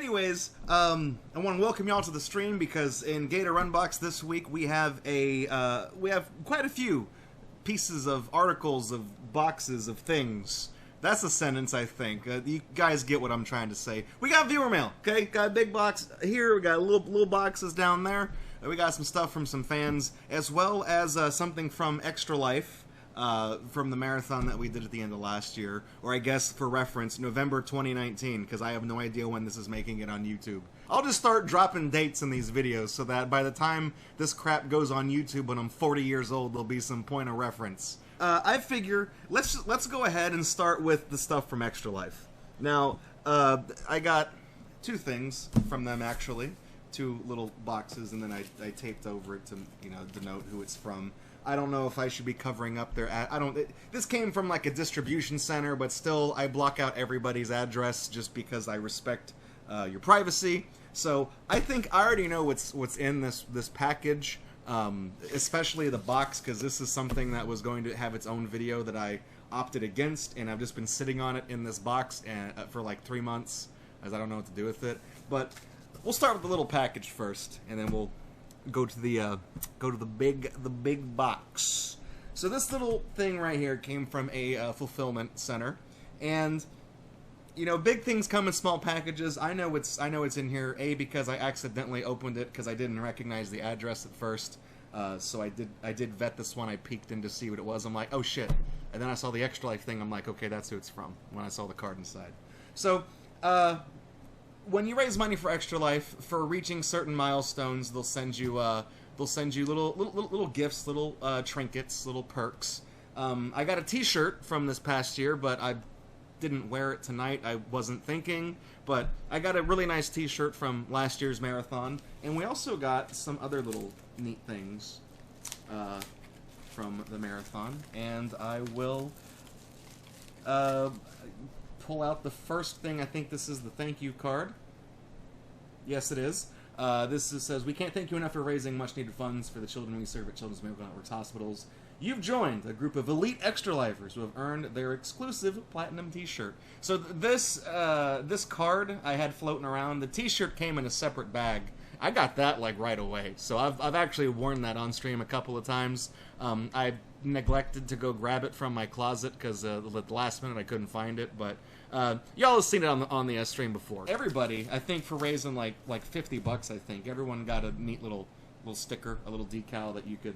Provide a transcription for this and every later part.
anyways, I want to welcome y'all to the stream because in GatorUNbox this week we have quite a few pieces of articles, of boxes, of things. That's a sentence, I think. You guys get what I'm trying to say. We got viewer mail, okay? Got a big box here. We got little boxes down there. We got some stuff from some fans, as well as something from Extra Life, from the marathon that we did at the end of last year. Or I guess, for reference, November 2019, because I have no idea when this is making it on YouTube. I'll just start dropping dates in these videos so that by the time this crap goes on YouTube when I'm 40 years old, there'll be some point of reference. I figure let's go ahead and start with the stuff from Extra Life. Now, I got two things from them actually, two little boxes, and then I taped over it to denote who it's from. I don't know if I should be covering up their this came from like a distribution center, but still I block out everybody's address just because I respect your privacy. So I think I already know what's in this package. Especially the box, because this is something that was going to have its own video that I opted against, and I've just been sitting on it in this box for like 3 months, as I don't know what to do with it. But we'll start with the little package first, and then we'll go to the big box. So this little thing right here came from a fulfillment center, and big things come in small packages. I know it's in here, because I accidentally opened it because I didn't recognize the address at first. So I did vet this one. I peeked in to see what it was. I'm like, oh shit. And then I saw the Extra Life thing. I'm like, okay, that's who it's from, when I saw the card inside. So, when you raise money for Extra Life, for reaching certain milestones, they'll send you little gifts, little trinkets, little perks. I got a t-shirt from this past year, but I didn't wear it tonight. I wasn't thinking, but I got a really nice t-shirt from last year's marathon, and we also got some other little neat things from the marathon, and I will pull out the first thing. I think this is the thank you card. Yes, it is. Says, we can't thank you enough for raising much needed funds for the children we serve at Children's Medical Network's hospitals. You've joined a group of elite Extra Lifers who have earned their exclusive platinum t-shirt. So this card I had floating around, the t-shirt came in a separate bag. I got that like right away. So I've actually worn that on stream a couple of times. I neglected to go grab it from my closet because at the last minute I couldn't find it, but y'all have seen it on the stream before. Everybody, I think, for raising like $50, I think everyone got a neat little sticker, a little decal that you could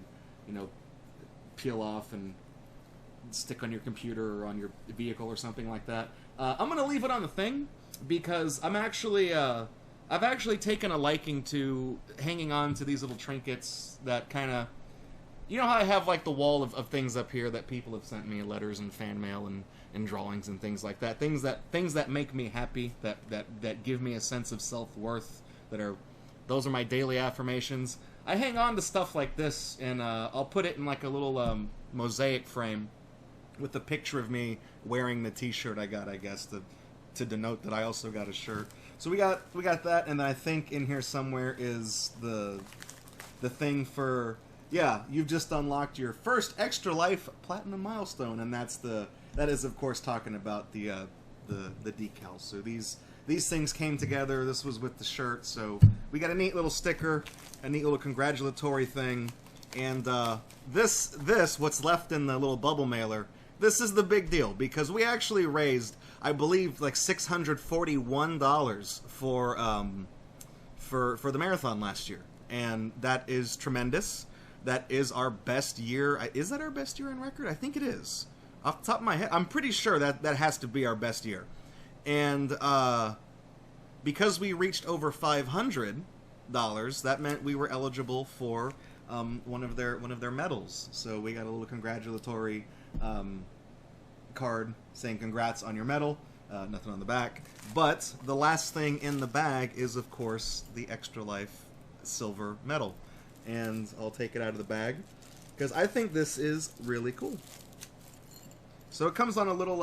peel off and stick on your computer or on your vehicle or something like that. I'm gonna leave it on the thing because I've actually taken a liking to hanging on to these little trinkets that kind of, how I have like the wall of things up here that people have sent me, letters and fan mail and drawings and things like that. Things that make me happy, that give me a sense of self-worth, those are my daily affirmations. I hang on to stuff like this, and I'll put it in like a little mosaic frame with a picture of me wearing the t-shirt I got, I guess, to denote that I also got a shirt. So we got that, and then I think in here somewhere is the thing for, yeah, you've just unlocked your first Extra Life Platinum milestone, and that is of course talking about the decals. So these things came together. This was with the shirt, so we got a neat little sticker, a neat little congratulatory thing, and this what's left in the little bubble mailer. This is the big deal because we actually raised, I believe, like $641 for the marathon last year, and that is tremendous. That is our best year. Is that our best year on record? I think it is. Off the top of my head, I'm pretty sure that has to be our best year. And because we reached over $500, that meant we were eligible for one of their medals. So we got a little congratulatory card saying congrats on your medal. Nothing on the back. But the last thing in the bag is, of course, the Extra Life silver medal. And I'll take it out of the bag because I think this is really cool. So it comes on a little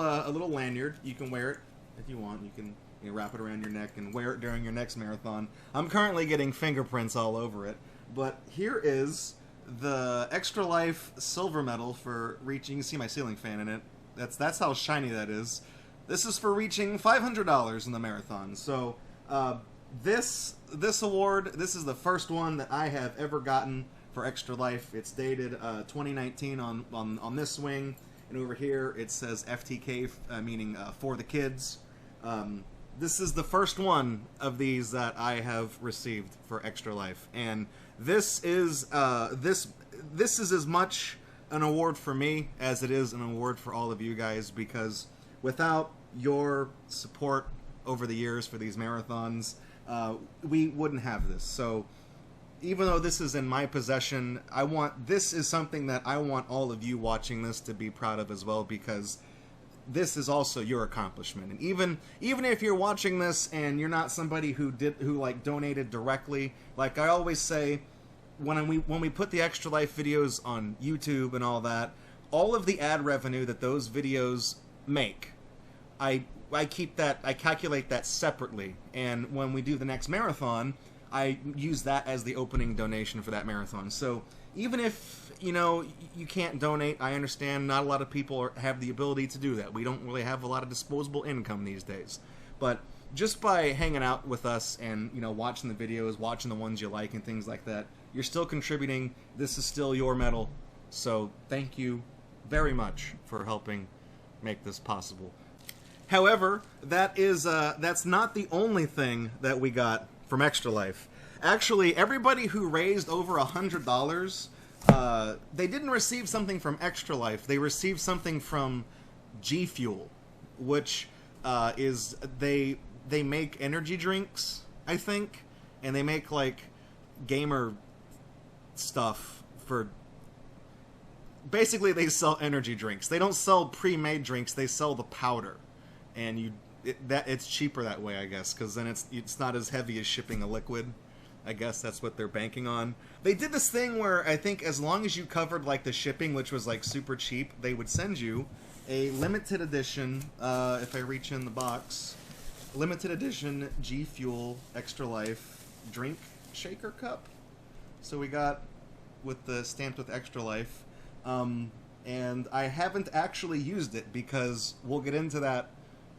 lanyard. You can wear it if you want. You can wrap it around your neck and wear it during your next marathon. I'm currently getting fingerprints all over it. But here is the Extra Life silver medal for reaching. You can see my ceiling fan in it. That's how shiny that is. This is for reaching $500 in the marathon. So this award, this is the first one that I have ever gotten for Extra Life. It's dated 2019 on this wing, and over here it says FTK, meaning for the kids. This is the first one of these that I have received for Extra Life, and this is this is as much an award for me as it is an award for all of you guys, because without your support over the years for these marathons, we wouldn't have this. So even though this is in my possession, this is something that I want all of you watching this to be proud of as well, because this is also your accomplishment. And even if you're watching this and you're not somebody who like donated directly, like I always say, when we put the Extra Life videos on YouTube and all that, all of the ad revenue that those videos make, I calculate that separately, and when we do the next marathon, I use that as the opening donation for that marathon. So even if, you know, you can't donate, I understand not a lot of people have the ability to do that. We don't really have a lot of disposable income these days. But just by hanging out with us and, you know, watching the videos, watching the ones you like and things like that, you're still contributing. This is still your medal. So thank you very much for helping make this possible. However, that's not the only thing that we got from Extra Life. Actually, everybody who raised over $100, they didn't receive something from Extra Life. They received something from G Fuel, which is they make energy drinks, I think, and they make like gamer stuff for. Basically, they sell energy drinks. They don't sell pre-made drinks. They sell the powder. And it's cheaper that way, I guess, because then it's not as heavy as shipping a liquid. I guess that's what they're banking on. They did this thing where I think as long as you covered like the shipping, which was like super cheap, they would send you a limited edition. If I reach in the box, limited edition G Fuel Extra Life drink shaker cup. So we got with the stamped with Extra Life, and I haven't actually used it because we'll get into that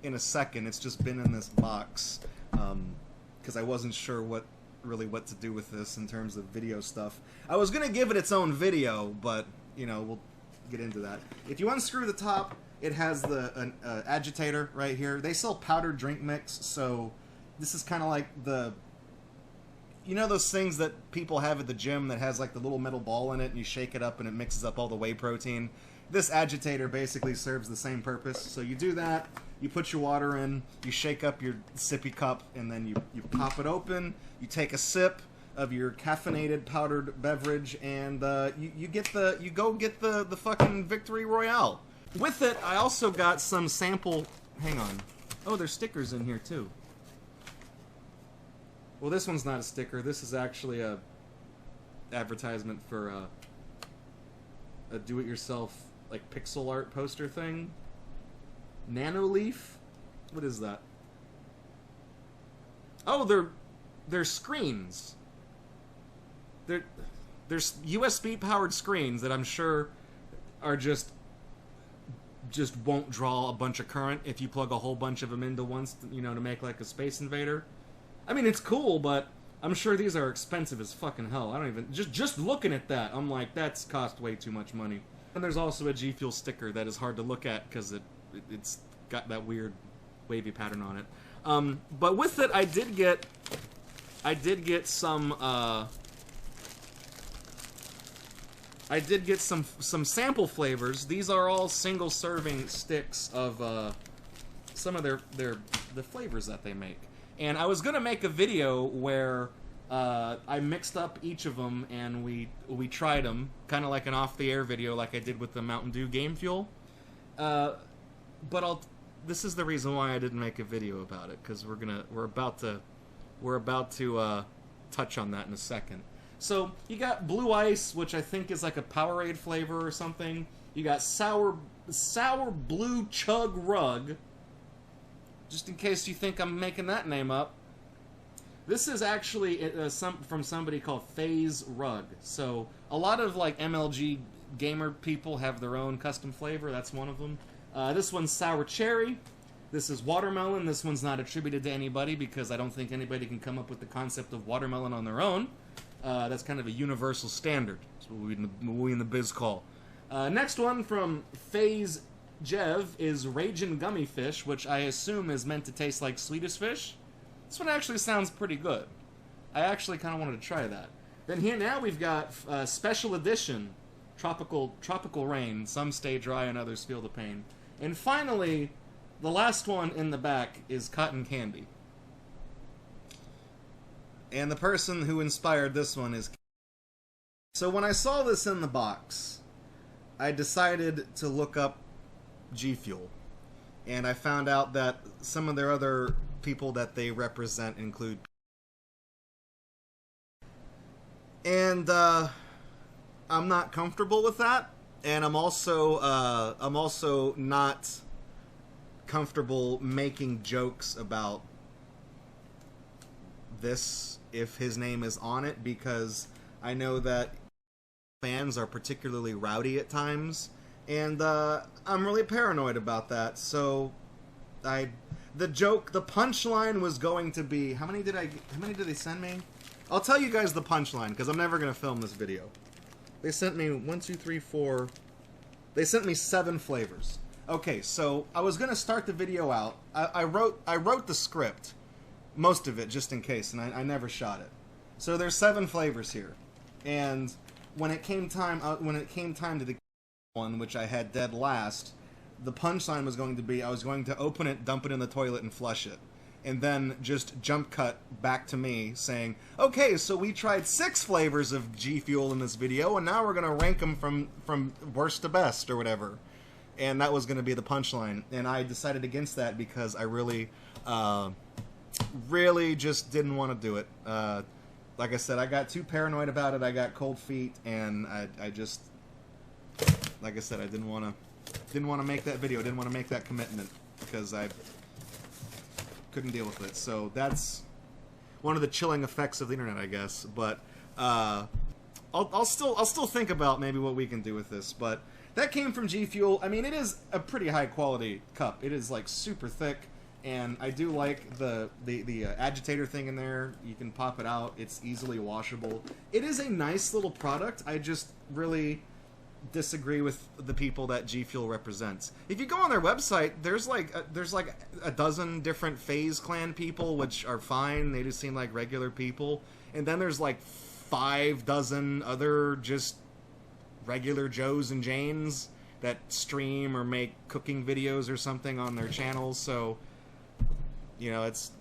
in a second. It's just been in this box because I wasn't sure what to do with this in terms of video stuff. I was gonna give it its own video, but you know, we'll get into that. If you unscrew the top, it has the agitator right here. They sell powdered drink mix, so this is kind of like you know those things that people have at the gym that has like the little metal ball in it, and you shake it up and it mixes up all the whey protein? This agitator basically serves the same purpose. So you do that, you put your water in, you shake up your sippy cup, and then you pop it open, you take a sip of your caffeinated powdered beverage, and you go get the fucking Victory Royale. With it, I also got some sample. Hang on. Oh, there's stickers in here too. Well, this one's not a sticker. This is actually a advertisement for a do-it-yourself like pixel art poster thing. Nanoleaf? What is that? Oh, they're screens. There's USB powered screens that I'm sure are just won't draw a bunch of current if you plug a whole bunch of them into once, you know, to make like a Space Invader. I mean, it's cool, but I'm sure these are expensive as fucking hell. I don't even just looking at that, I'm like, that's cost way too much money. And there's also a G Fuel sticker that is hard to look at because it's got that weird wavy pattern on it. But with it, I did get some sample flavors. These are all single serving sticks of some of the flavors that they make. And I was gonna make a video where I mixed up each of them and we tried them, kind of like an off-the-air video, like I did with the Mountain Dew Game Fuel. But this is the reason why I didn't make a video about it, because we're about to touch on that in a second. So you got Blue Ice, which I think is like a Powerade flavor or something. You got sour blue chug rug. Just in case you think I'm making that name up. This is actually from somebody called Phase Rug. So a lot of like MLG gamer people have their own custom flavor. That's one of them. This one's sour cherry. This is watermelon. This one's not attributed to anybody because I don't think anybody can come up with the concept of watermelon on their own. That's kind of a universal standard. That's what we in the biz call. Next one from Phase Jev is Ragin' Gummy Fish, which I assume is meant to taste like Swedish fish. This one actually sounds pretty good. I actually kind of wanted to try that. Then here now we've got Special Edition Tropical Rain. Some stay dry and others feel the pain. And finally, the last one in the back is Cotton Candy. And the person who inspired this one is... So when I saw this in the box, I decided to look up G Fuel. And I found out that some of their other people that they represent include... And I'm not comfortable with that. And I'm also not comfortable making jokes about this if his name is on it, because I know that fans are particularly rowdy at times, and I'm really paranoid about that. So the punchline was going to be, how many did they send me? I'll tell you guys the punchline because I'm never going to film this video. They sent me 1, 2, 3, 4. They sent me 7 flavors. Okay, so I was gonna start the video out. I wrote the script, most of it, just in case, and I never shot it. So there's 7 flavors here, and when it came time to the one, which I had dead last, the punchline was going to be I was going to open it, dump it in the toilet, and flush it, and then just jump cut back to me saying, okay, so we tried 6 flavors of G Fuel in this video, and now we're gonna rank them from worst to best or whatever. And that was going to be the punchline. And I decided against that because I really just didn't want to do it. Like I said, I got too paranoid about it. I got cold feet, and I just, like I said, I didn't want to make that video. Didn't want to make that commitment because I couldn't deal with it. So that's one of the chilling effects of the internet, I guess. But I'll still think about maybe what we can do with this. But that came from G Fuel. I mean, it is a pretty high quality cup. It is like super thick, and I do like the agitator thing in there. You can pop it out. It's easily washable. It is a nice little product. I just really disagree with the people that G Fuel represents. If you go on their website, there's like a dozen different FaZe Clan people, which are fine. They just seem like regular people, and then there's like 5 dozen other just regular Joes and Janes that stream or make cooking videos or something on their channels. So, you know, it's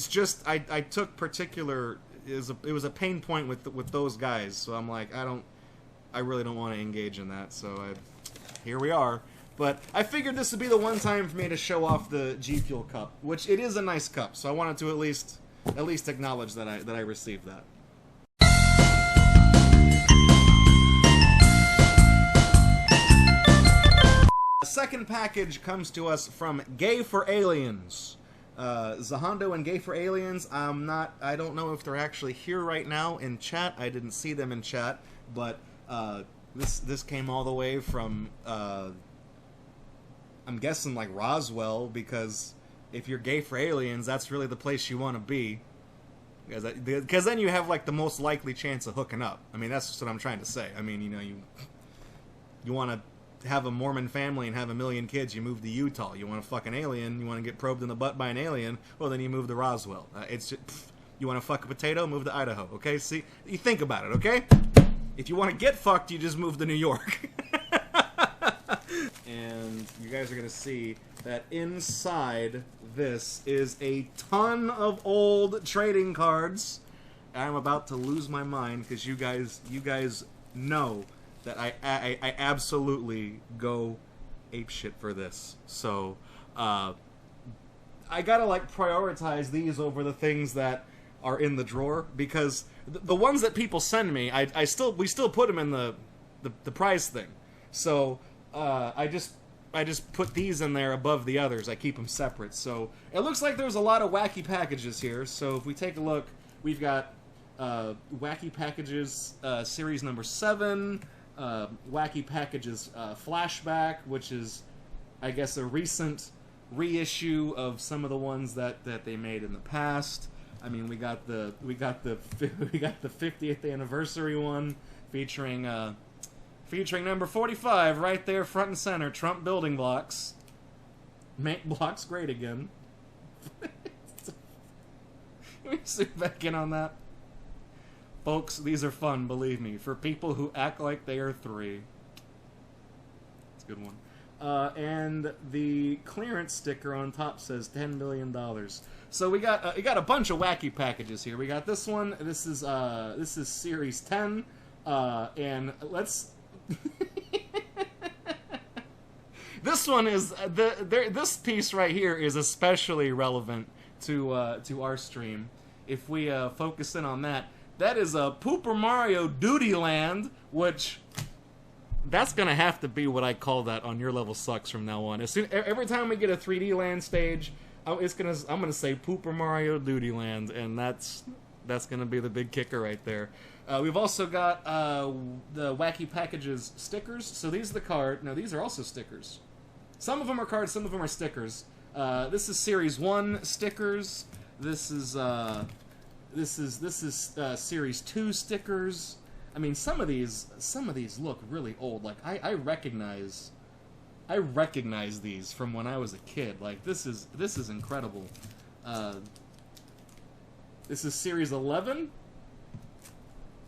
just I took particular it was a pain point with those guys. So I'm like, I really don't want to engage in that. So here we are. But I figured this would be the one time for me to show off the G Fuel cup, which it is a nice cup. So I wanted to at least acknowledge that I received that. The second package comes to us from Gay for Aliens. Zahando and Gay for Aliens, I don't know if they're actually here right now in chat. I didn't see them in chat, but this came all the way from I'm guessing like Roswell, because if you're Gay for Aliens, that's really the place you want to be, because then you have like the most likely chance of hooking up. I mean, that's just what I'm trying to say. I mean, you know, you want to have a Mormon family and have 1 million kids, you move to Utah. You want to fuck an alien, you want to get probed in the butt by an alien, well, then you move to Roswell. It's just, you want to fuck a potato, move to Idaho, okay? See, you think about it, okay? If you want to get fucked, you just move to New York. And you guys are going to see that inside this is a ton of old trading cards. I'm about to lose my mind because you guys know that I absolutely go apeshit for this. So I gotta like prioritize these over the things that are in the drawer, because the ones that people send me, we still put them in the prize thing. So I just put these in there above the others. I keep them separate. So it looks like there's a lot of wacky packages here. So if we take a look, we've got Wacky Packages series number 7. Wacky Packages Flashback, which is, I guess, a recent reissue of some of the ones that they made in the past. I mean, we got the 50th anniversary one featuring number 45 right there, front and center. Trump building blocks, make blocks great again. Let me zoom back in on that, folks. These are fun, believe me, for people who act like they are 3. It's a good one. And the clearance sticker on top says $10 billion. So we got a bunch of wacky packages here. We got this one. This is Series 10, and let's. This one is this piece right here is especially relevant to our stream. If we focus in on that, that is a Pooper Mario Duty Land, which. That's gonna have to be what I call that on Your Level Sucks from now on. Every time we get a 3D land stage, I'm gonna say Pooper Mario Duty Land, and that's gonna be the big kicker right there. We've also got the Wacky Packages stickers. So these are the card. No, these are also stickers. Some of them are cards, some of them are stickers. This is Series 1 stickers. This is Series 2 stickers. I mean, some of these look really old. Like I recognize these from when I was a kid. Like this is incredible. This is Series 11,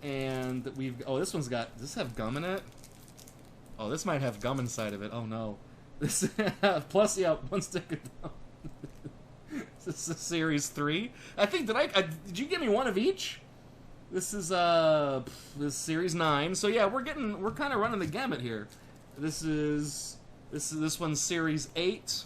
and this one's got. Does this have gum in it? Oh, this might have gum inside of it. Oh no, this plus one sticker. This is Series 3. I think did you give me one of each? This is this Series 9. So yeah, we're kind of running the gamut here. This one's Series 8,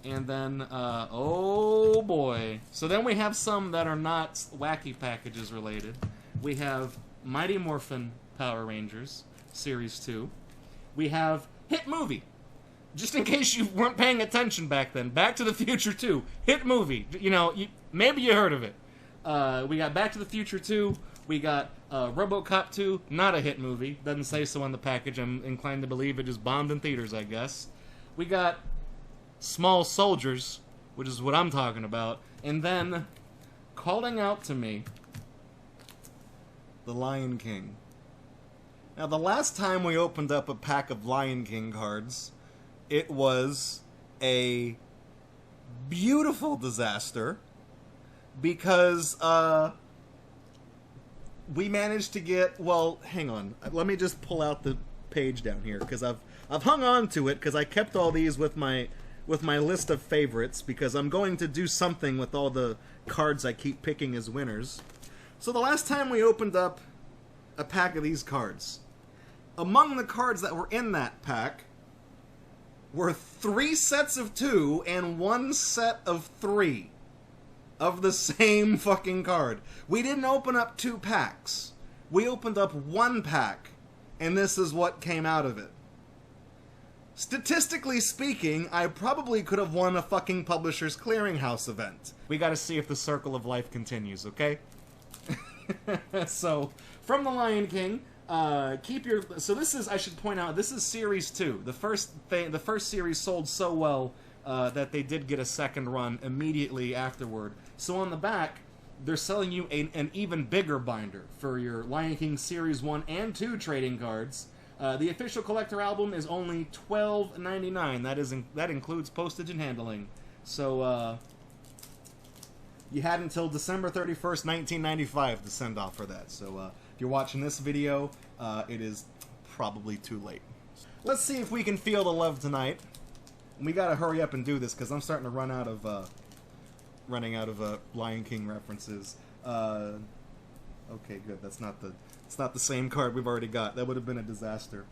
and then oh boy. So then we have some that are not Wacky Packages related. We have Mighty Morphin Power Rangers Series 2. We have Hit Movie. Just in case you weren't paying attention back then, Back to the Future 2, Hit Movie. You know, maybe you heard of it. We got Back to the Future 2. We got RoboCop 2, not a hit movie. Doesn't say so on the package. I'm inclined to believe it just bombed in theaters, I guess. We got Small Soldiers, which is what I'm talking about. And then, calling out to me, The Lion King. Now, the last time we opened up a pack of Lion King cards, it was a beautiful disaster. Because, we managed to get, well, hang on. Let me just pull out the page down here, because I've hung on to it, because I kept all these with my list of favorites, because I'm going to do something with all the cards I keep picking as winners. So the last time we opened up a pack of these cards, among the cards that were in that pack were 3 sets of 2 and 1 set of 3. Of the same fucking card. We didn't open up 2 packs. We opened up 1 pack, and this is what came out of it. Statistically speaking, I probably could have won a fucking Publishers Clearinghouse event. We gotta see if the circle of life continues, okay? So, from The Lion King, so this is, I should point out, this is Series 2. The first series sold so well that they did get a second run immediately afterward. So on the back, they're selling you an even bigger binder for your Lion King Series 1 and 2 trading cards. The official collector album is only $12.99. That includes postage and handling. So you had until December 31st, 1995 to send off for that. So if you're watching this video, it is probably too late. Let's see if we can feel the love tonight. We gotta hurry up and do this because I'm starting to run out of Lion King references. Okay, good. It's not the same card we've already got. That would have been a disaster.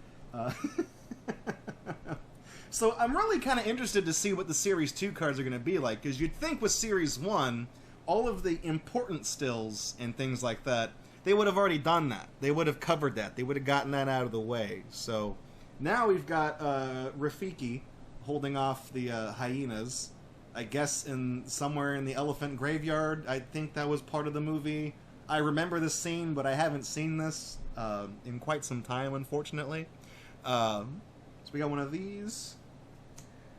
So I'm really kind of interested to see what the Series 2 cards are going to be like, because you'd think with Series 1, all of the important stills and things like that, they would have already done that. They would have covered that. They would have gotten that out of the way. So now we've got Rafiki holding off the hyenas, I guess somewhere in the elephant graveyard. I think that was part of the movie. I remember this scene, but I haven't seen this in quite some time, unfortunately. So we got one of these.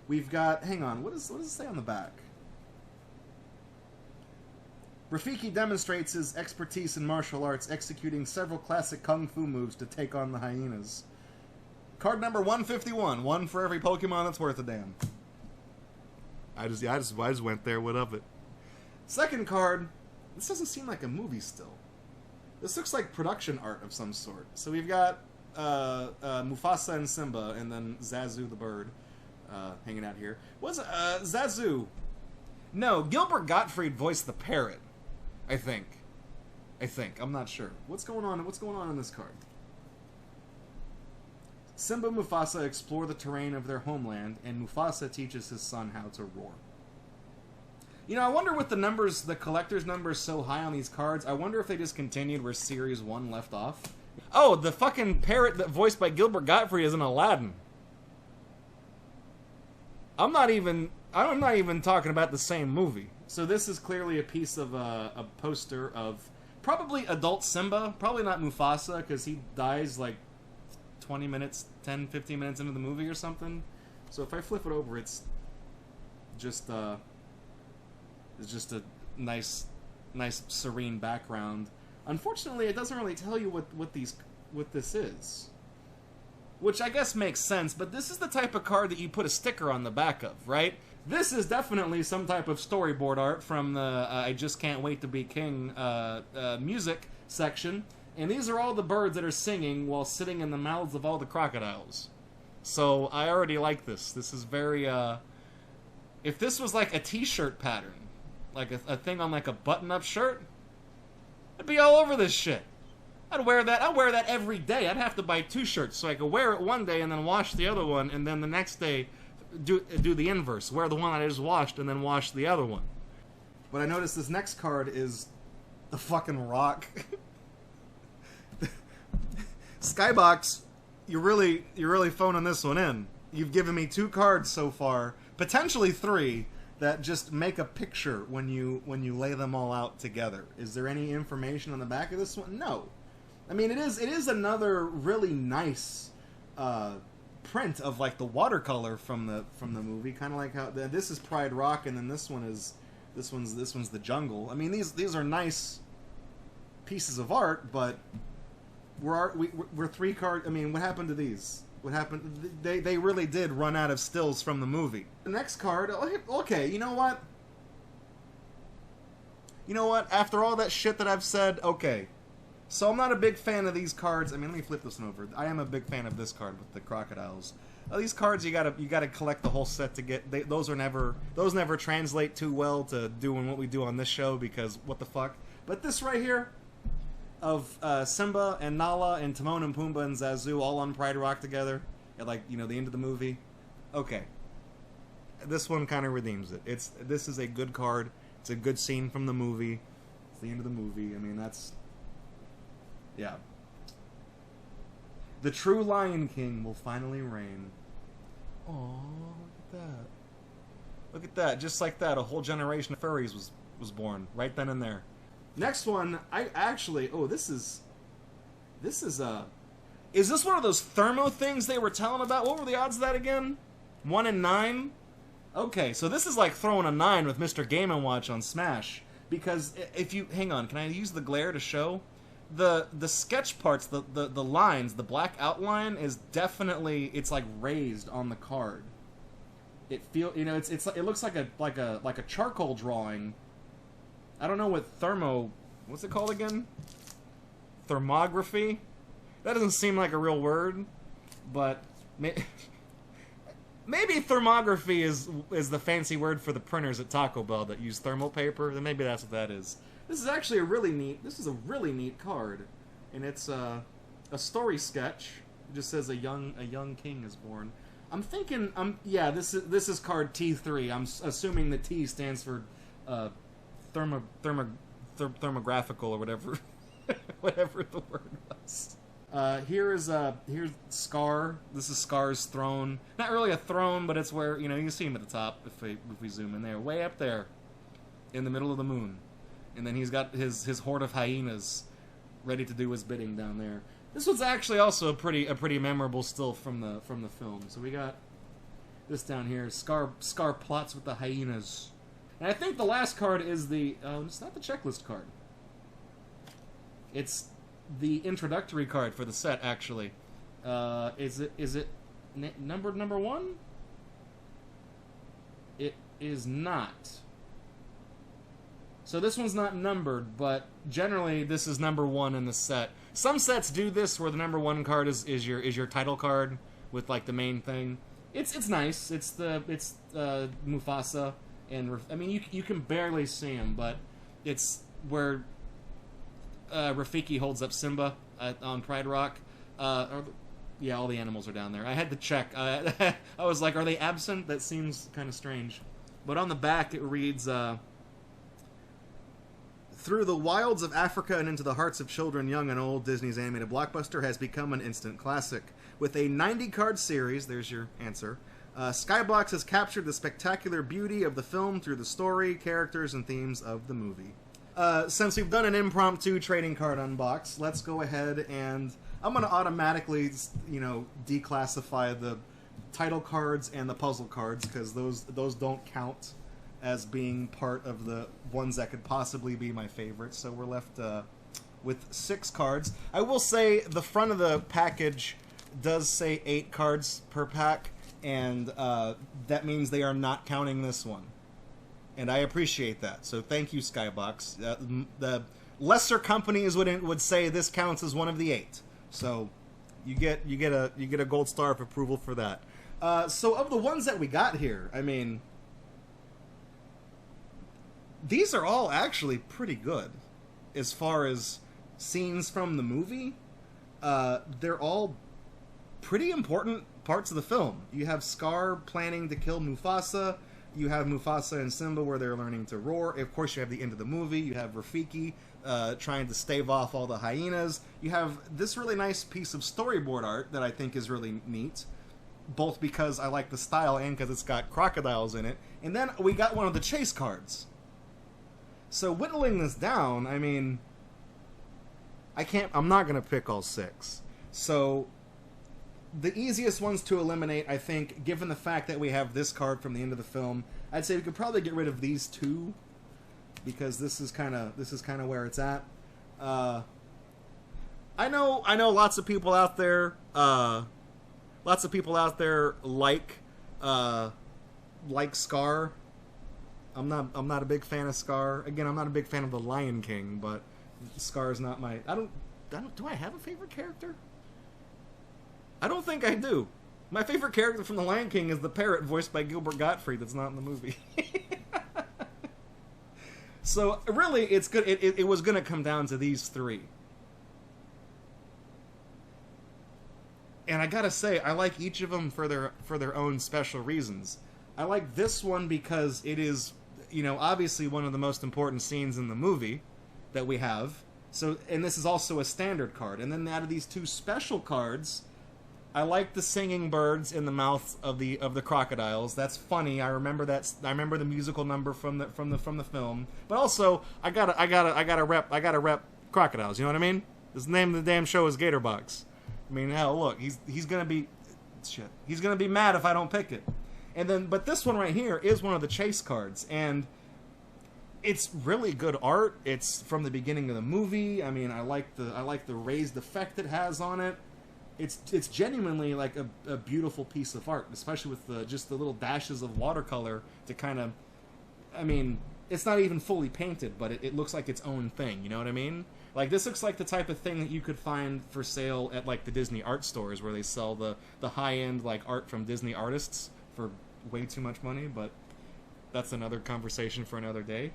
We've got... Hang on. What does it say on the back? Rafiki demonstrates his expertise in martial arts, executing several classic kung fu moves to take on the hyenas. Card number 151. One for every Pokemon that's worth a damn. I just went there. What of it? Second card. This doesn't seem like a movie still. This looks like production art of some sort. So we've got Mufasa and Simba, and then Zazu the bird hanging out here. What's Zazu? No, Gilbert Gottfried voiced the parrot. I think. I'm not sure. What's going on? What's going on in this card? Simba and Mufasa explore the terrain of their homeland, and Mufasa teaches his son how to roar. You know, I wonder with the numbers, the collector's numbers so high on these cards, I wonder if they just continued where Series 1 left off. Oh, the fucking parrot that voiced by Gilbert Gottfried is in Aladdin. I'm not even talking about the same movie. So this is clearly a piece of a poster of probably adult Simba, probably not Mufasa, because he dies like 20 minutes, 10, 15 minutes into the movie or something. So if I flip it over, it's just a nice serene background. Unfortunately, it doesn't really tell you what this is. Which I guess makes sense, but this is the type of card that you put a sticker on the back of, right? This is definitely some type of storyboard art from the I Just Can't Wait to Be King music section. And these are all the birds that are singing while sitting in the mouths of all the crocodiles. So I already like this. This is very, if this was like a t-shirt pattern, like a thing on like a button-up shirt, I'd be all over this shit. I'd wear that every day. I'd have to buy 2 shirts so I could wear it one day and then wash the other one, and then the next day do the inverse. Wear the one that I just washed and then wash the other one. But I noticed this next card is the fucking rock. Skybox, you're really phoning this one in. You've given me 2 cards so far, potentially 3, that just make a picture when you lay them all out together. Is there any information on the back of this one? No. I mean, it is another really nice print of like the watercolor from the movie, kind of like how this is Pride Rock, and then this one's the jungle. I mean, these are nice pieces of art, but we're 3 card. I mean, what happened to these? What happened? They really did run out of stills from the movie. The next card. Okay, you know what? After all that shit that I've said, okay. So I'm not a big fan of these cards. I mean, let me flip this one over. I am a big fan of this card with the crocodiles. These cards you gotta collect the whole set to get. Those never translate too well to doing what we do on this show, because what the fuck. But this right here, of Simba and Nala and Timon and Pumbaa and Zazu all on Pride Rock together at the end of the movie. Okay, this one kind of redeems it. This is a good card. It's a good scene from the movie. It's the end of the movie. I mean, that's. Yeah. The true Lion King will finally reign. Oh, look at that. Look at that. Just like that, a whole generation of furries was born right then and there. Next one, this is this one of those thermo things they were telling about? What were the odds of that again? 1 in 9? Okay, so this is like throwing a 9 with Mr. Game & Watch on Smash. Because if you... Hang on, can I use the glare to show? The sketch parts, the lines, the black outline is definitely... It's like raised on the card. It it looks like a charcoal drawing. I don't know what what's it called again? Thermography? That doesn't seem like a real word, but maybe thermography is the fancy word for the printers at Taco Bell that use thermal paper. Then maybe that's what that is. This is actually a really neat card, and it's a story sketch. It just says a young king is born. I'm thinking, this is card T3. I'm assuming the T stands for thermographical or whatever, whatever the word was. Here's Scar. This is Scar's throne. Not really a throne, but it's where you can see him at the top if we zoom in there, way up there, in the middle of the moon, and then he's got his horde of hyenas ready to do his bidding down there. This was actually also a pretty memorable still from the film. So we got this down here. Scar plots with the hyenas. And I think the last card is the... it's not the checklist card. It's the introductory card for the set, actually. Is it numbered number 1? It is not. So this one's not numbered, but generally this is number 1 in the set. Some sets do this where the number 1 card is your title card with like the main thing. It's nice. It's Mufasa, and I mean you can barely see him, but it's where Rafiki holds up Simba on Pride Rock. Yeah, all the animals are down there. I had to check. I was like, are they absent? That seems kind of strange. But on the back it reads, through the wilds of Africa and into the hearts of children, young and old, Disney's animated blockbuster has become an instant classic. With a 90-card series, there's your answer, Skybox has captured the spectacular beauty of the film through the story, characters, and themes of the movie. Since we've done an impromptu trading card unbox, let's go ahead and... I'm going to automatically, declassify the title cards and the puzzle cards, because those don't count as being part of the ones that could possibly be my favorites. So we're left with 6 cards. I will say the front of the package does say 8 cards per pack, and that means they are not counting this one. And I appreciate that. So thank you, Skybox. The lesser companies would say this counts as one of the 8. So you get a gold star of approval for that. So of the ones that we got here, I mean, these are all actually pretty good as far as scenes from the movie. They're all pretty important parts of the film. You have Scar planning to kill Mufasa. You have Mufasa and Simba where they're learning to roar. Of course, you have the end of the movie. You have Rafiki trying to stave off all the hyenas. You have this really nice piece of storyboard art that I think is really neat, both because I like the style and because it's got crocodiles in it. And then we got one of the chase cards. So whittling this down, I mean, I'm not going to pick all 6. So the easiest ones to eliminate, I think, given the fact that we have this card from the end of the film, I'd say we could probably get rid of these 2, because this is kind of where it's at. I know lots of people out there like Scar. I'm not a big fan of Scar. Again, I'm not a big fan of the Lion King, but Scar's not my... Do I have a favorite character? I don't think I do. My favorite character from the Lion King is the parrot voiced by Gilbert Gottfried that's not in the movie. So really, it's good. It was going to come down to these 3. And I gotta say, I like each of them for their own special reasons. I like this one because it is, obviously one of the most important scenes in the movie that we have. So, and this is also a standard card. And then out of these 2 special cards, I like the singing birds in the mouth of the crocodiles. That's funny. I remember the musical number from the film. But also, I gotta rep crocodiles. You know what I mean? The name of the damn show is GatorBox. I mean, hell, look, he's gonna be He's gonna be mad if I don't pick it. And then, but this one right here is one of the chase cards, and it's really good art. It's from the beginning of the movie. I mean, I like the raised effect it has on it. It's genuinely like a beautiful piece of art, especially with just the little dashes of watercolor to kind of, I mean, it's not even fully painted, but it looks like its own thing, you know what I mean? Like, this looks like the type of thing that you could find for sale at, like, the Disney art stores where they sell the high-end, like, art from Disney artists for way too much money, but that's another conversation for another day.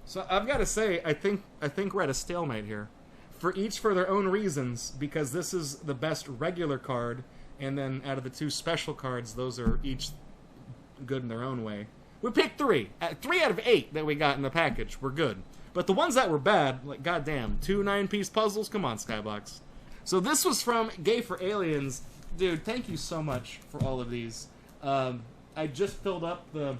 So I've got to say, I think we're at a stalemate here. For their own reasons, because this is the best regular card, and then out of the two special cards, those are each good in their own way. We picked 3. 3 out of 8 that we got in the package were good. But the ones that were bad, like, goddamn, 2 9-piece puzzles? Come on, Skybox. So this was from Gay for Aliens. Dude, thank you so much for all of these. I just filled up the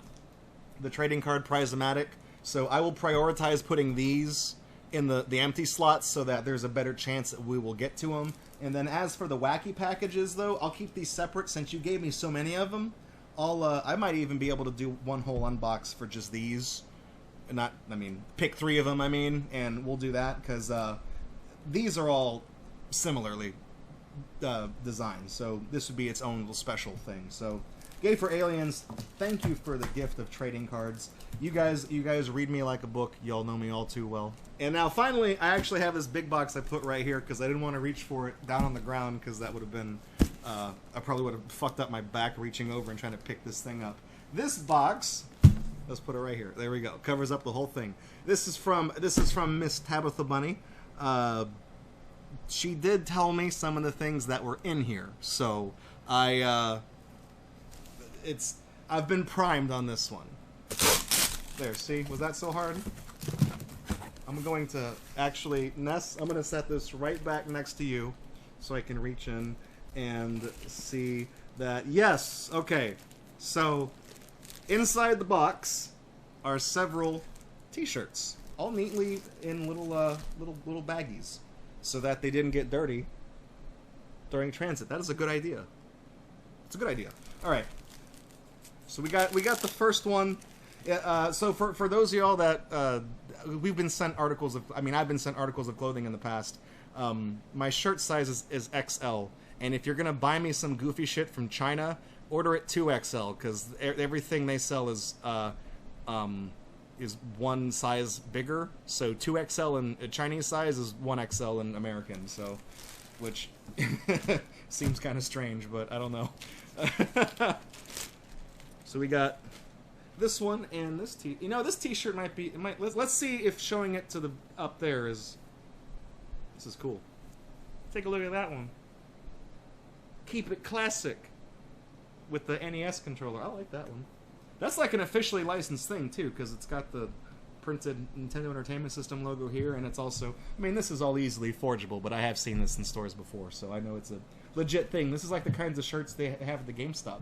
trading card Prizomatic, so I will prioritize putting these in the empty slots so that there's a better chance that we will get to them. And then as for the Wacky Packages, though, I'll keep these separate since you gave me so many of them. I might even be able to do one whole unbox for just these. Pick 3 of them, and we'll do that, because these are all similarly designed, so this would be its own little special thing. So, Gay for Aliens, thank you for the gift of trading cards. You guys read me like a book. Y'all know me all too well. And now, finally, I actually have this big box I put right here, because I didn't want to reach for it down on the ground, because that would have been... I probably would have fucked up my back reaching over and trying to pick this thing up. This box... Let's put it right here. There we go. Covers up the whole thing. This is from Miss Tabitha Bunny. She did tell me some of the things that were in here, so I've been primed on this one. There, see? Was that so hard? I'm going to actually, Ness, I'm going to set this right back next to you so I can reach in and see that, yes, okay. So, inside the box are several t-shirts, all neatly in little baggies, so that they didn't get dirty during transit. That is a good idea. It's a good idea. All right. So we got the first one. So for those of y'all that we've been sent articles of, I've been sent articles of clothing in the past. My shirt size is XL, and if you're gonna buy me some goofy shit from China, order it 2XL, because everything they sell is one size bigger. So 2XL in Chinese size is 1XL in American. So, which seems kind of strange, but I don't know. So we got this one and this this t-shirt might be. Let's see if showing it to the up there is. This is cool. Take a look at that one. Keep it classic. With the NES controller. I like that one. That's like an officially licensed thing, too, because it's got the printed Nintendo Entertainment System logo here, and it's also... this is all easily forgeable, but I have seen this in stores before, so I know it's a legit thing. This is like the kinds of shirts they have at the GameStop.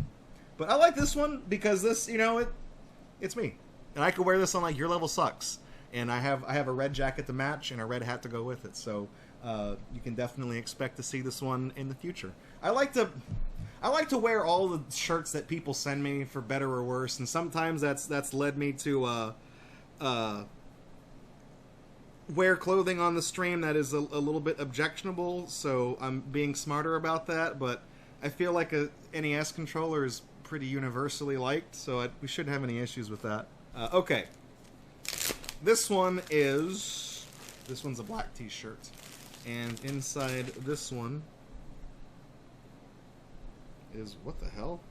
But I like this one, because this, it's me. And I could wear this on, like, Your Level Sucks. And I have a red jacket to match, and a red hat to go with it, so you can definitely expect to see this one in the future. I like to wear all the shirts that people send me, for better or worse, and sometimes that's led me to wear clothing on the stream that is a little bit objectionable, so I'm being smarter about that, but I feel like a NES controller is pretty universally liked, so we shouldn't have any issues with that. Okay. This one's a black t-shirt, and inside this one is, what the hell?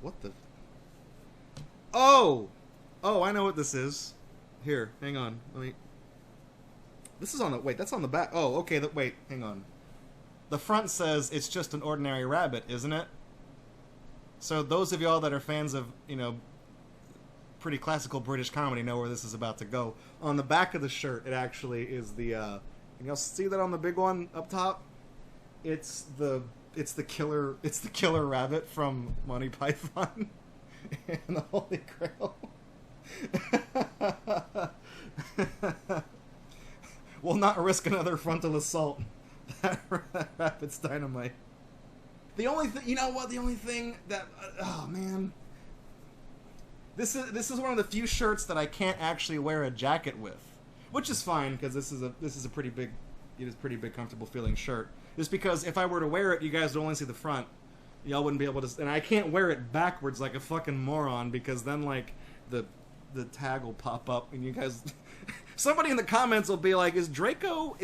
What the? Oh, I know what this is. Here, hang on. This is on the, wait, that's on the back. Oh, okay, wait, hang on. The front says it's just an ordinary rabbit, isn't it? So those of y'all that are fans of, pretty classical British comedy know where this is about to go. On the back of the shirt, it actually is the, can y'all see that on the big one up top? It's the killer rabbit from Monty Python and the Holy Grail. Will not risk another frontal assault. That rabbit's dynamite. The only thing, the only thing that, oh man, this is one of the few shirts that I can't actually wear a jacket with, which is fine because this is a pretty big comfortable feeling shirt. Just because if I were to wear it, you guys would only see the front. Y'all wouldn't be able to... And I can't wear it backwards like a fucking moron, because then, like, the tag will pop up, and you guys... Somebody in the comments will be like, is Draco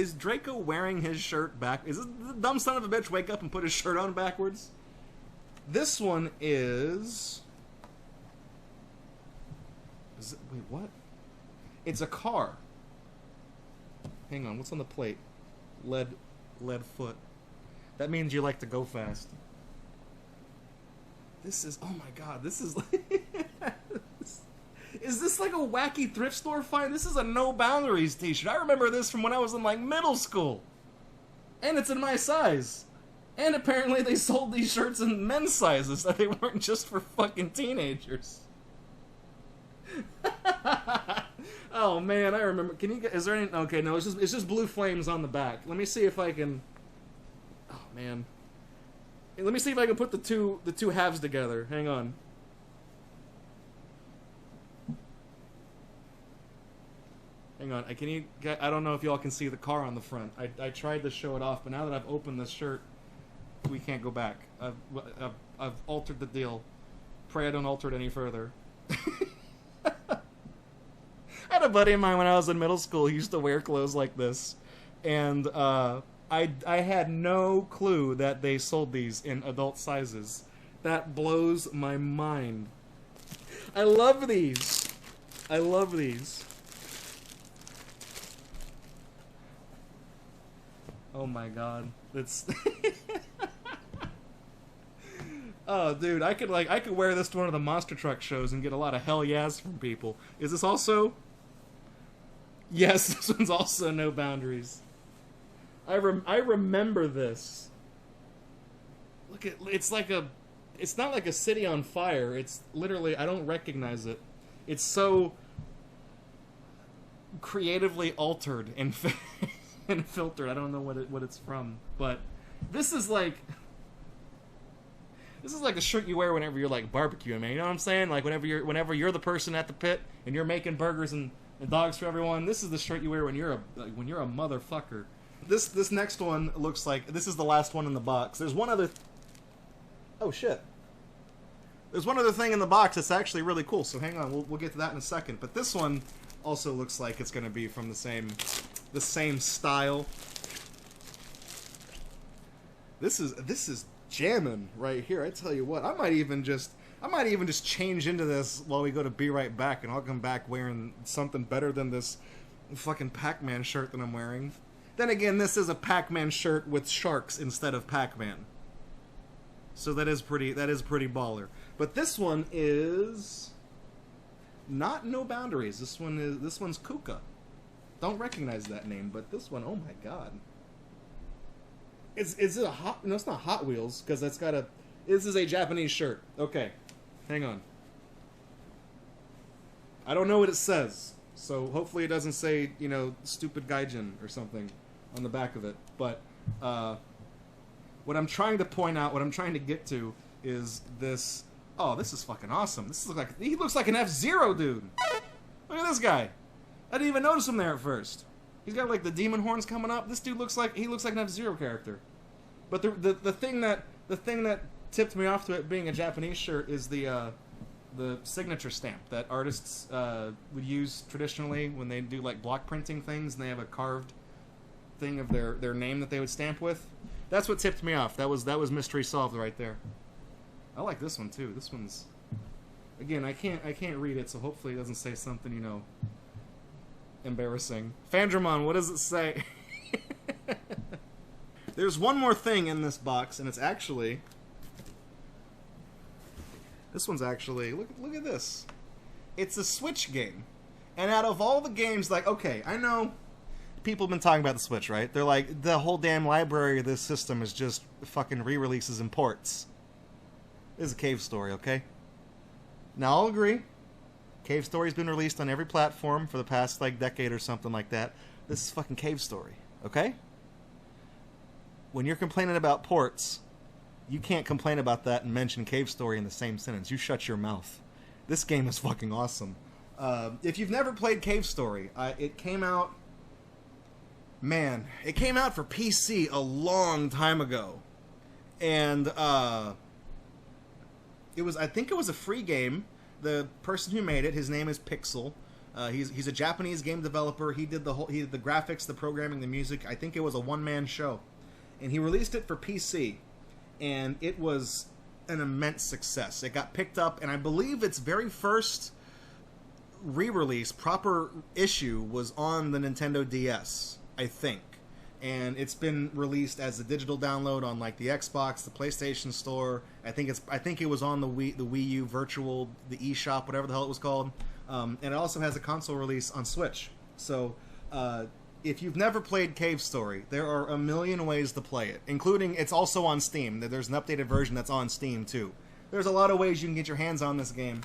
wearing his shirt back... Is this the dumb son of a bitch wake up and put his shirt on backwards? This one is... Wait, what? It's a car. Hang on, what's on the plate? Lead foot. That means you like to go fast. This is, oh my god, this is like... Is this like a wacky thrift store find? This is a No Boundaries t-shirt. I remember this from when I was in like middle school. And it's in my size. And apparently they sold these shirts in men's sizes, that they weren't just for fucking teenagers. Oh man, I remember. Can you get? Is there any? Okay, no. It's just blue flames on the back. Let me see if I can. Oh man. Let me see if I can put the two halves together. Hang on. Hang on. I don't know if y'all can see the car on the front. I tried to show it off, but now that I've opened this shirt, we can't go back. I've altered the deal. Pray I don't alter it any further. I had a buddy of mine when I was in middle school. He used to wear clothes like this, and I had no clue that they sold these in adult sizes. That blows my mind. I love these. I love these. Oh my god. It's oh, dude, I could wear this to one of the monster truck shows and get a lot of hell yes from people. Is this also? Yes, this one's also no boundaries. I remember this. Look at it's not like a city on fire. It's literally, I don't recognize it. It's so creatively altered and and filtered. I don't know what it's from, but this is like a shirt you wear whenever you're like barbecuing, man. You know what I'm saying? Like whenever you're the person at the pit and you're making burgers and dogs for everyone. This is the shirt you wear when you're a motherfucker. This next one looks like this is the last one in the box. There's one other. Oh shit. There's one other thing in the box that's actually really cool. So hang on, we'll get to that in a second. But this one also looks like it's going to be from the same style. This is jamming right here. I tell you what, I might even just change into this while we go to Be Right Back, and I'll come back wearing something better than this fucking Pac-Man shirt that I'm wearing. Then again, this is a Pac-Man shirt with sharks instead of Pac-Man. So that is pretty baller. But this one is not No Boundaries. This one's Kuka. Don't recognize that name, but this one, oh my god. Is it a hot? No, it's not Hot Wheels because that's got a. This is a Japanese shirt. Okay, hang on. I don't know what it says, so hopefully it doesn't say stupid gaijin or something on the back of it. But what I'm trying to point out, what I'm trying to get to, is this. Oh, this is fucking awesome. He looks like an F-Zero dude. Look at this guy. I didn't even notice him there at first. He's got like the demon horns coming up. This dude looks like an F-Zero character. But the thing that tipped me off to it being a Japanese shirt is the signature stamp that artists would use traditionally when they do like block printing things, and they have a carved thing of their name that they would stamp with. That's what tipped me off. That was mystery solved right there. I like this one too. This one's, again, I can't read it, so hopefully it doesn't say something embarrassing. Fandramon, what does it say? There's one more thing in this box, and it's actually... This one's actually... Look at this. It's a Switch game. And out of all the games, like, okay, I know people have been talking about the Switch, right? They're like, the whole damn library of this system is just fucking re-releases and ports. This is a Cave Story, okay? Now, I'll agree. Cave Story's been released on every platform for the past, like, decade or something like that. This is fucking Cave Story, okay? When you're complaining about ports, you can't complain about that and mention Cave Story in the same sentence. You shut your mouth. This game is fucking awesome. If you've never played Cave Story, it came out... Man, it came out for PC a long time ago. And, I think it was a free game. The person who made it, his name is Pixel. He's a Japanese game developer. He did the graphics, the programming, the music. I think it was a one-man show. And he released it for PC. And it was an immense success. It got picked up, and I believe its very first re-release, proper issue, was on the Nintendo DS, I think. And it's been released as a digital download on like the Xbox, the PlayStation Store. I think it was on the Wii U Virtual, the eShop, whatever the hell it was called. And it also has a console release on Switch. So if you've never played Cave Story, there are a million ways to play it, including it's also on Steam. There's an updated version that's on Steam too. There's a lot of ways you can get your hands on this game.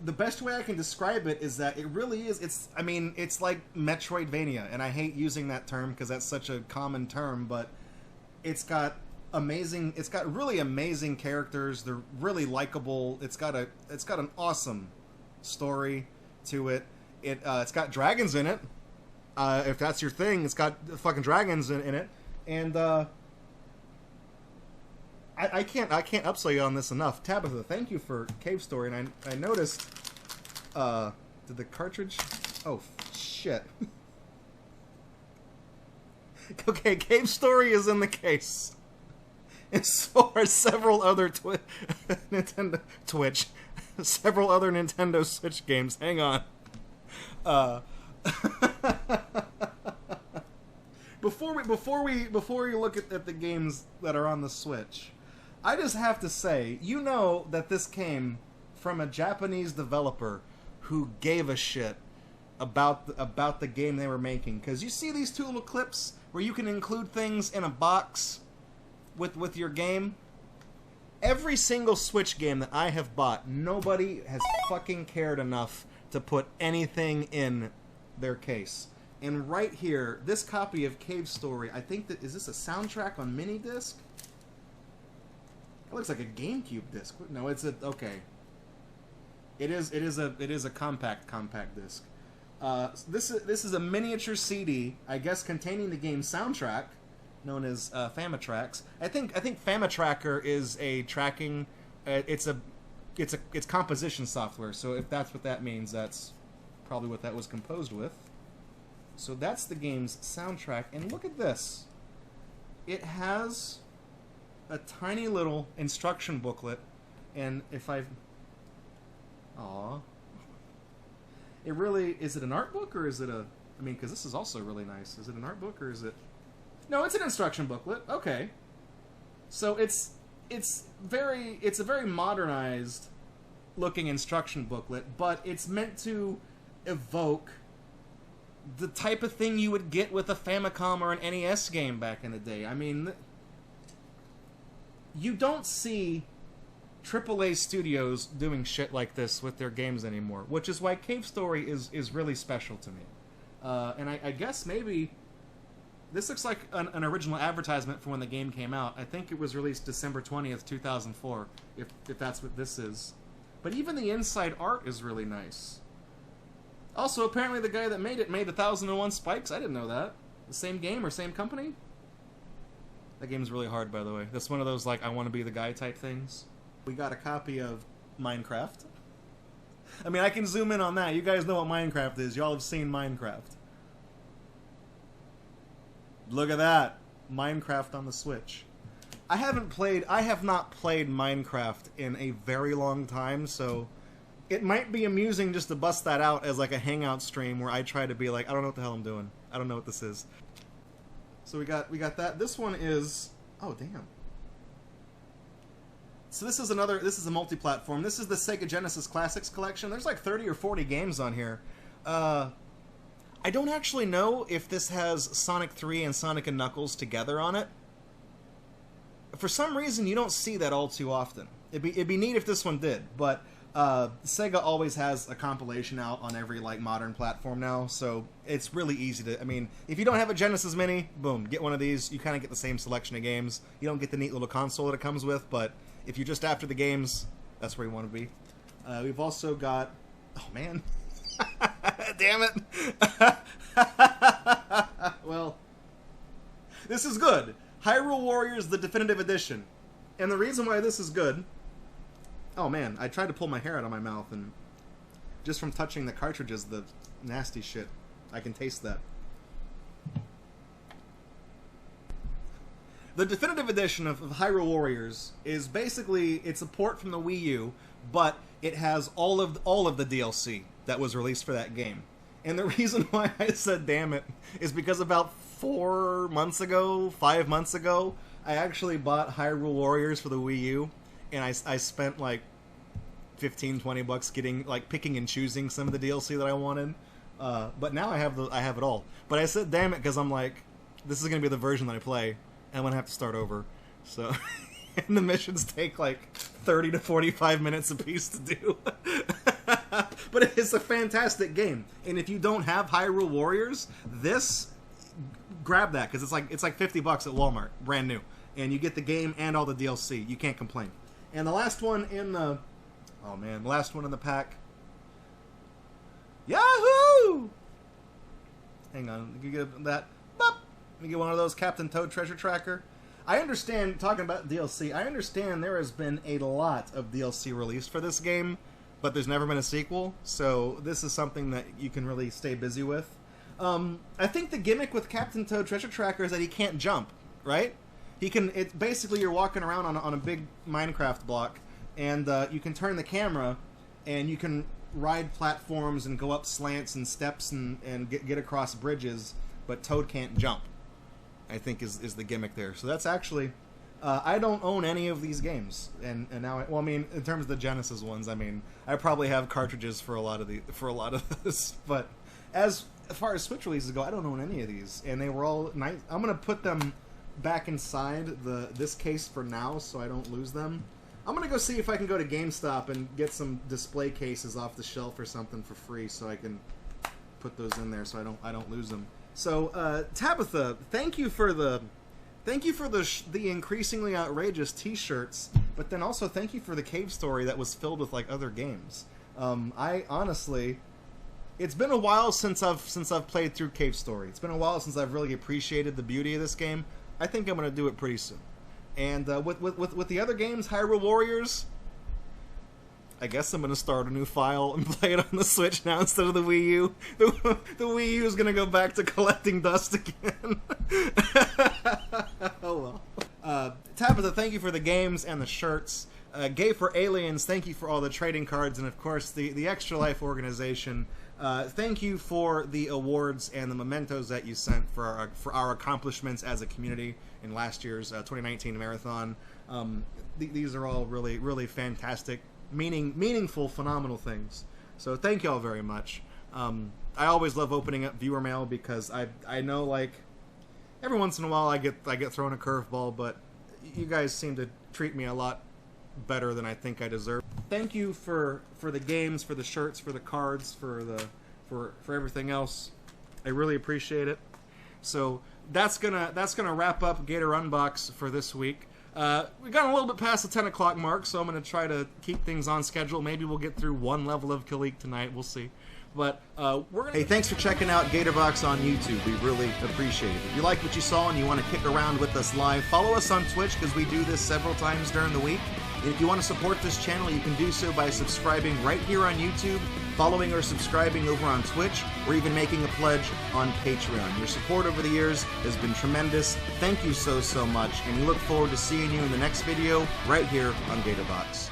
The best way I can describe it is that it really is, it's like Metroidvania, and I hate using that term because that's such a common term, but it's got amazing. It's got really amazing characters. They're really likable. It's got an awesome story to it. It's got dragons in it. If that's your thing, it's got fucking dragons in it. And I can't upsell you on this enough. Tabitha, thank you for Cave Story. And I noticed, did the cartridge? Oh shit. Okay, Cave Story is in the case. And so are several other Nintendo Twitch, several other Nintendo Switch games. Hang on. Before we look at the games that are on the Switch, I just have to say, you know that this came from a Japanese developer who gave a shit about the game they were making. Because you see these two little clips where you can include things in a box with your game. Every single Switch game that I have bought, nobody has fucking cared enough to put anything in their case. And right here, this copy of Cave Story, I think that, is this a soundtrack on mini disc? It looks like a GameCube disc. No, it's a, okay. It is a compact disc. This is a miniature CD, I guess, containing the game soundtrack, known as Famitracks. I think Famitracker is a tracking. It's composition software. So if that's what that means, that's probably what that was composed with. So that's the game's soundtrack. And look at this. It has a tiny little instruction booklet, and if I, it really, is it an art book or is it a? I mean, because this is also really nice. Is it an art book or is it? No, it's an instruction booklet. Okay, so it's a very modernized looking instruction booklet, but it's meant to evoke the type of thing you would get with a Famicom or an NES game back in the day. I mean, you don't see AAA studios doing shit like this with their games anymore, which is why Cave Story is really special to me. And I guess maybe this looks like an original advertisement for when the game came out. I think it was released December 20th, 2004, if that's what this is. But even the inside art is really nice. Also, apparently the guy that made it made 1001 Spikes. I didn't know that. The same game or same company? That game's really hard, by the way. That's one of those, like, I want to be the guy type things. We got a copy of Minecraft. I mean, I can zoom in on that. You guys know what Minecraft is. Y'all have seen Minecraft. Look at that. Minecraft on the Switch. I have not played Minecraft in a very long time, so it might be amusing just to bust that out as like a hangout stream where I try to be like, I don't know what the hell I'm doing. I don't know what this is. So we got that. This one is, oh damn. So this is a multi-platform. This is the Sega Genesis Classics collection. There's like 30 or 40 games on here. I don't actually know if this has Sonic 3 and Sonic and Knuckles together on it. For some reason, you don't see that all too often. It'd be neat if this one did, but Sega always has a compilation out on every like modern platform now, so it's really easy to. I mean, if you don't have a Genesis Mini, boom, get one of these. You kind of get the same selection of games. You don't get the neat little console that it comes with, but if you're just after the games, that's where you want to be. We've also got, oh man, damn it. Well, this is good. Hyrule Warriors: The Definitive Edition, and the reason why this is good. Oh man, I tried to pull my hair out of my mouth, and just from touching the cartridges, the nasty shit, I can taste that. The Definitive Edition of Hyrule Warriors is basically, it's a port from the Wii U, but it has all of the DLC that was released for that game. And the reason why I said damn it is because about 5 months ago, I actually bought Hyrule Warriors for the Wii U, and I spent like $15-20 getting, like, picking and choosing some of the DLC that I wanted. But now I have it all. But I said damn it because I'm like, this is gonna be the version that I play, and I'm gonna have to start over. So and the missions take like 30 to 45 minutes a piece to do. But it's a fantastic game, and if you don't have Hyrule Warriors, grab that because it's like $50 at Walmart, brand new. and you get the game and all the DLC. You can't complain. And the last one in the... Oh, man. The last one in the pack. Yahoo! Hang on. You get that. Bop! You get one of those Captain Toad Treasure Tracker. I understand, talking about DLC, I understand there has been a lot of DLC released for this game, but there's never been a sequel, so this is something that you can really stay busy with. I think the gimmick with Captain Toad Treasure Tracker is that he can't jump, right? He can. It's basically you're walking around on a big Minecraft block, and you can turn the camera, and you can ride platforms and go up slants and steps and get across bridges, but Toad can't jump, I think is the gimmick there. So that's actually... I don't own any of these games, and now well, I mean, in terms of the Genesis ones, I mean, I probably have cartridges for a lot of this, but as far as Switch releases go, I don't own any of these, and they were all nice. I'm gonna put them back inside this case for now, so I don't lose them. I'm gonna go see if I can go to GameStop and get some display cases off the shelf or something for free, so I can put those in there, so I don't lose them. So Tabitha, thank you for the increasingly outrageous T-shirts, but then also thank you for the cave story that was filled with like other games. I honestly, it's been a while since I've played through Cave Story. It's been a while since I've really appreciated the beauty of this game. I think I'm gonna do it pretty soon. And with the other games, Hyrule Warriors, I guess I'm gonna start a new file and play it on the Switch now instead of the Wii U. The Wii U is gonna go back to collecting dust again. Oh well. Tabitha, thank you for the games and the shirts. Gay for Aliens, thank you for all the trading cards, and of course the Extra Life organization. Thank you for the awards and the mementos that you sent for our accomplishments as a community in last year's 2019 marathon. These are all really fantastic, meaningful, phenomenal things. So thank you all very much. I always love opening up viewer mail because I know, like, every once in a while I get thrown a curveball, but you guys seem to treat me a lot better than I think I deserve. Thank you for the games, for the shirts, for the cards, for everything else. I really appreciate it. So that's gonna wrap up GatorUNbox for this week. We got a little bit past the 10 o'clock mark, so I'm going to try to keep things on schedule. Maybe we'll get through one level of Kalik tonight. We'll see. But we're going to... Hey, thanks for checking out GatorBox on YouTube. We really appreciate it. If you like what you saw and you want to kick around with us live, follow us on Twitch because we do this several times during the week. And if you want to support this channel, you can do so by subscribing right here on YouTube, following or subscribing over on Twitch, or even making a pledge on Patreon. Your support over the years has been tremendous. Thank you so much, and we look forward to seeing you in the next video right here on GatorBox.